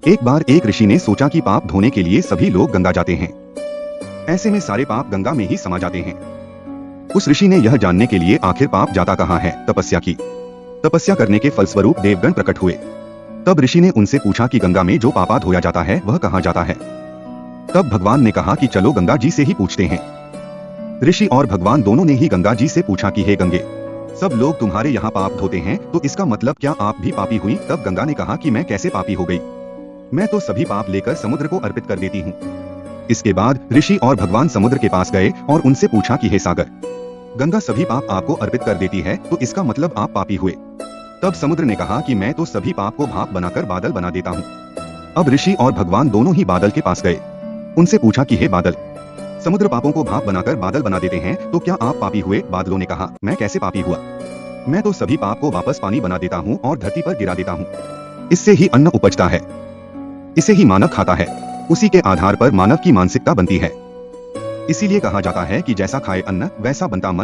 एक बार एक ऋषि ने सोचा कि पाप धोने के लिए सभी लोग गंगा जाते हैं। ऐसे में सारे पाप गंगा में ही समा जाते हैं। उस ऋषि ने यह जानने के लिए आखिर पाप जाता कहाँ है, तपस्या की। तपस्या करने के फलस्वरूप देवगण प्रकट हुए। तब ऋषि ने उनसे पूछा कि गंगा में जो पापा धोया जाता है वह कहाँ जाता है। तब भगवान ने कहा कि चलो गंगा जी से ही पूछते हैं। ऋषि और भगवान दोनों ने ही गंगा जी से पूछा कि हे गंगे, सब लोग तुम्हारे यहाँ पाप धोते हैं तो इसका मतलब क्या आप भी पापी हुई? तब गंगा ने कहा कि मैं कैसे पापी हो गई, मैं तो सभी पाप लेकर समुद्र को अर्पित कर देती हूँ। इसके बाद ऋषि और भगवान समुद्र के पास गए और उनसे पूछा कि हे सागर, गंगा सभी पाप आपको अर्पित कर देती है तो इसका मतलब आप पापी हुए। तब समुद्र ने कहा कि मैं तो सभी पाप को भाप बनाकर बादल बना देता हूँ। अब ऋषि और भगवान दोनों ही बादल के पास गए। उनसे पूछा कि हे बादल, समुद्र पापों को भाप बनाकर बादल बना देते हैं तो क्या आप पापी हुए? बादलों ने कहा, मैं कैसे पापी हुआ, मैं तो सभी पाप को वापस पानी बना देता हूँ और धरती पर गिरा देता हूँ। इससे ही अन्न उपजता है, इसे ही मानव खाता है, उसी के आधार पर मानव की मानसिकता बनती है। इसीलिए कहा जाता है कि जैसा खाए अन्न वैसा बनता मन।